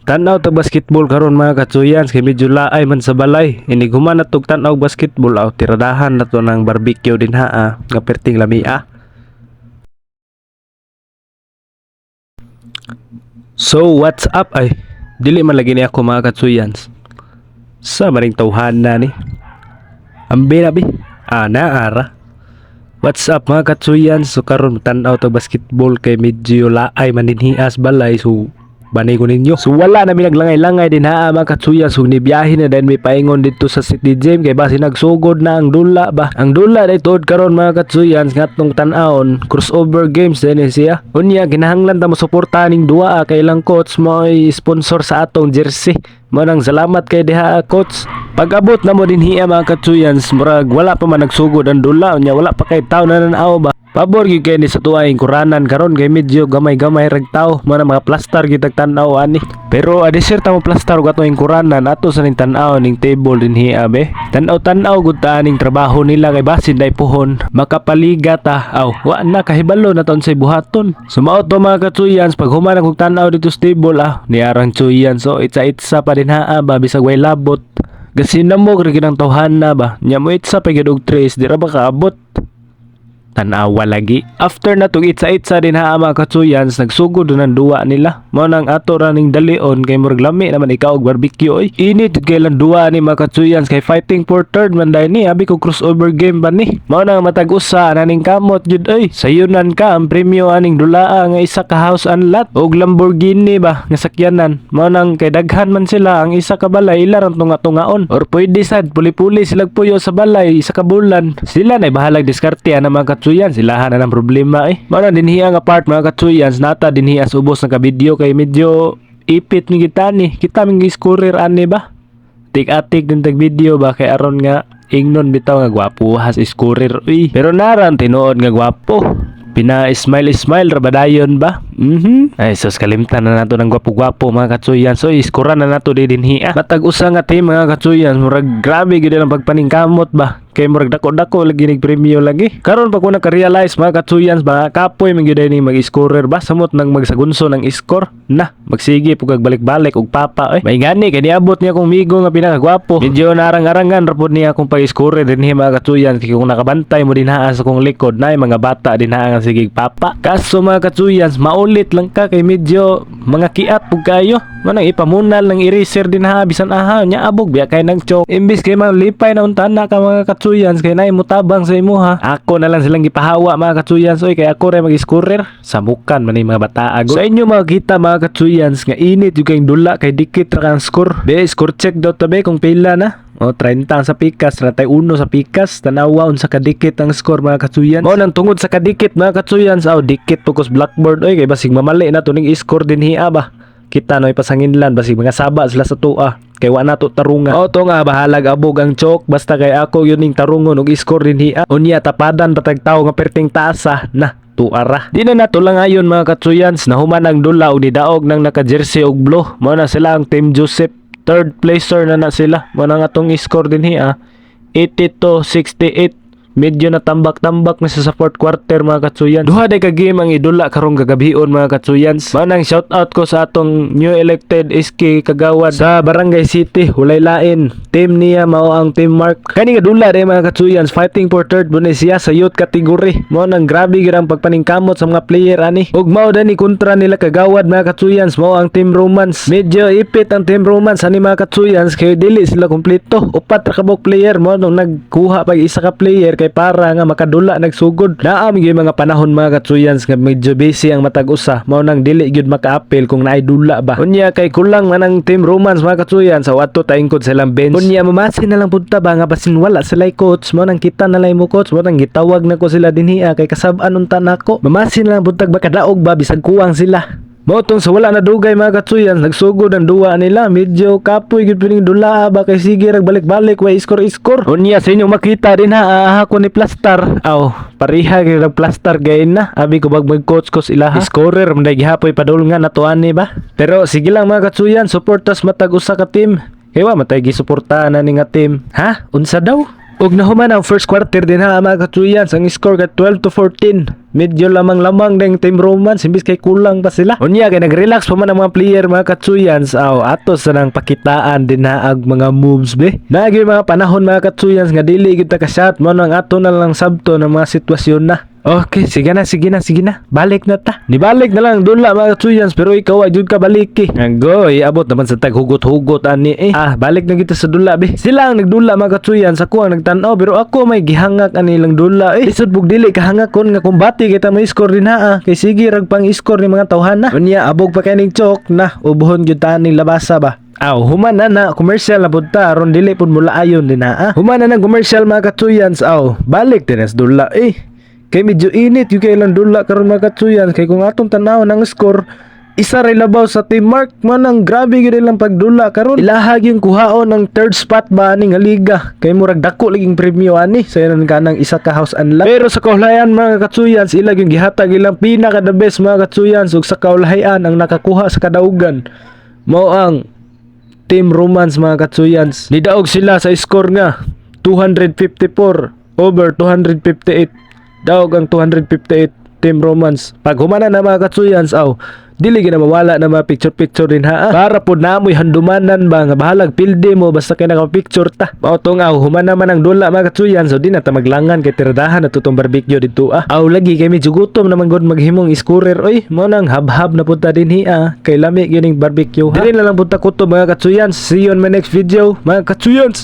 Tanaw ta basketball karon mga katsuyans kay medyo laay man sa balay. Iniguman na tog tanaw basketball aw tiradahan na to ng barbecue din ha nga perting lamia. So what's up ay? Dili man lagi ni ako mga katsuyans. Sa maring tawhan na ni. Ambi na bi. Naara. What's up mga katsuyans? So karon tanaw ta basketball kay medyo laay man dinhias balay so banay ko ninyo. So wala na minaglangay-langay din ha mga katsuyan. So nibiyahin na din may paingon dito sa City Gym kay basi nagsugod na ang dula ba. Ang dula na ituod karon mga katsuyan ngatong tan-aon crossover games din siya. Unya kinahanglan ta mo suportahan ning duwa kay lang coach mo sponsor sa atong jersey. Manang salamat kay diha coach. Pag-abot na mo din hiya mga katsuyan murag wala pa man nagsugod ang dula unya wala pa kay taw na nanaw ba. Pabor gyud kay ni sa tuwaing kuranan karon kay medyo gamay-gamay rag taw man mga plaster gyud tag-tan-aw ani. Pero adisir ta mo plaster ug atoing kuranan ato sa ning tan-aw ning table din hiya be. Tan-aw gud ta ning trabaho nila kay basin dai puhon makapaliga ta. Wa na kahibalo na taon say buhaton. Sumao to mga katsuyans pag human og tan-aw dito sa table niarang tsuyan so itsa pa din ha ba bisag way labot. Gasinamog ra gyud ang tawhan na ba. Nya mo itsa pa gyud og trace dira ba kaabot. Tanawa lagi. After na tong itsa-itsa din ha mga katsuyans nagsugod ng duwa nila. Mao nang ato ra ning dalion kay murag lami naman ikaw og barbecue oy. Init kay lang duwa ni mga katsuyans kay fighting for third man dai ni abi ko crossover game ba ni. Mao nang matag-usa na ning kamot jud oy. Sayunan ka ang premyo aning dulaa nga isa ka house and lot og Lamborghini ba nga sakyanan. Mao nang kay daghan man sila ang isa ka balay ilarang tunga-tungaon or pwede sad puli-puli silag puyo sa balay isa ka bulan. Sila na bahalag diskarte na mga katsuyans silahan na ng problema Mao na dinhiya nga part mga katsuyans nata dinhiya sa ubos ng ka-video kay medyo ipit mi kita ni. Kita ming scorer ani ba? Tik-atik din tag video ba kay aron nga ingnon bitaw nga gwapo has scorer uy. Pero naran tinuod nga gwapo. Pina-smile ra ba dayon ba? Ay sus kalimtan na nato ng gwapo-gwapo mga katsuyan. So iskoran na nato din hiya. Matag usa nga team mga katsuyan. Murag grabe gid ang pagpaningkamot ba. Kay murag dako-dako lagi nig premyo lagi. Karon pa ko naka-realize mga katsuyans ba kapoy man gyud ni mag-scorer ba samot nang magsagunso ng score. Na magsige pug balik-balik og papa May gani kay niabot niya kong migo nga pinakagwapo. Medyo narang-arangan ra pud niya akong pag-scorer din mga katsuyans kay kung nakabantay mo din ha sa kong likod na mga bata din ha nga sige papa. Kaso mga katsuyans maulit lang ka kay medyo mga kiat pug kayo. Manang ipamunal ng eraser din ha bisan aha nya abog biya kay nang chok. Imbis kay malipay na untan na ka mga katsuyans kay nay mutabang sa imo ha. Ako na lang silang gipahawa mga katsuyans oy kay ako ray mag-scorer samukan man ni mga bata ago. Sa inyo makita mga katsuyans nga init yung kayong dula kay dikit ra kang score. Be score check daw tabi kung pila na. 30 sa pikas, 31 sa pikas, tanawa unsa kadikit ang score mga katsuyans. Mao nang tungod sa kadikit mga katsuyans dikit pugos blackboard oy kay basig mamali na to ning score din hiya ba. Kita noy pasanginlan basig mga saba sila sa tua kay wa nato tarunga. To nga bahalag abog ang chok basta kay ako yun ning tarungon og score din hiya. Unya tapadan patag tawo nga perting taasa na tuara. Di na nato lang ayon mga katsuyans nahuman ang dula og nidaog nang naka-jersey og blue. Mao na sila ang Team Joseph. Third placer na sila. Mao na nga tong score din hiya 82-68. Medyo na tambak-tambak na sa fourth quarter mga katsuyans. Duha day ka game ang idula karong gagabion mga katsuyans. Manang shout out ko sa atong new elected SK Kagawad sa Barangay City. Hulay lain. Team niya mao ang Team Mark. Kani nga dula day mga katsuyans fighting for third bunay siya sa youth category. Mao nang grabe gyud ang pagpaningkamot sa mga player ani. Ug mao ni kontra nila Kagawad mga katsuyans mao ang Team Romance. Medyo ipit ang Team Romance ani mga katsuyans kay dili sila kompleto. Upat ra ka bok player mao nang nagkuha pag isa ka player kay para nga makadula nagsugod. Naam gyud mga panahon mga katsuyans nga medyo busy ang matag usa. Mao nang dili gyud maka-appeal kung naay dula ba. Unya kay kulang man ang Team Romance mga katsuyans sa wato taingkod silang bench. Unya mamasin na lang punta ba nga basin wala sila coach. Mao nang kita na lang mo coach. Mao nang gitawag na ko sila dinhiya kay kasab-an unta nako. Mamasin na lang buntag makadaog ba bisag kuwang sila. Motong sa wala na dugay mga katsuyans nagsugod ang duwa nila medyo kapoy gud pining dula ba kay sige rag balik-balik way score. Unya sa inyo makita din ha ko ni plaster. Pariha gyud ang plaster gain na abi ko bag coach ko sila ha. Scorer man day gihapoy padulngan nato ani ba. Pero sige lang mga katsuyans suportas matag usa ka team. Kay wa matay gisuportahan na ni nga team. Unsa daw? Og nahuman ang first quarter din ha mga katsuyans ang score ka 12-14. medyo lamang-lamang ng Team Romance imbis kay kulang pa sila. Unya kay nag-relax pa man ang mga player mga katsuyans. Atos na nang pakitaan din naag mga moves be. Nagi mga panahon mga katsuyans nga dili gyud ta ka shot mo nang ato na lang sabto ng mga sitwasyon na. Okay, sige na. Balik na ta. Nibalik na lang dula mga katsuyans pero ikaw ay jud ka balik eh. Anggoy, abot naman sa taghugot-hugot ani eh. Balik na kita sa dula be. Sila ang nagdula mga katsuyans, ako ang nagtan-aw pero ako may gihangak ani lang dula eh. Lisod bug dili kahangakon nga kumbati kita mo score din ha. Kay sige rag pang score ni mga tawhana. Unya abog pa kay ning chok na ubuhon gyud ta ning labasa ba. Human na commercial na punta aron dili pud mula ayon din na. Human na commercial mga katsuyans. Balik din sa dula eh. Kay medyo init yung kailan dula karon mga katsuyan. Kay kung atong tanaw ng score, isa ray labaw sa Team Mark man ang grabe gyud lang pagdula karon. Ilahag yung kuhaon ng third spot ba ani nga liga. Kay murag dako laging premyo ani sa kanang isa ka house unlock. Pero sa kaulayan mga katsuyan, sila yung gihatag ilang pinaka the best mga katsuyan ug sa kaulayan ang nakakuha sa kadaugan mao ang Team Romance mga katsuyan. Nidaog sila sa score nga 254 over 258. Daog ang 258 Team Romance. Pag humana na mga katsuyans, dili gina mawala na mga picture din ha. Para po namoy handumanan ba nga bahalag pilde mo basta kay naka-picture ta. Mautong humana man ang dula mga katsuyans, so di na ta maglangan kay tiradahan na tutong barbecue dito lagi kay medyo gutom naman gud maghimong scorer oy. Mo nang habhab na punta din kay lami gyud ning barbecue ha. Dili na lang punta kuto mga katsuyans. See you on my next video mga katsuyans.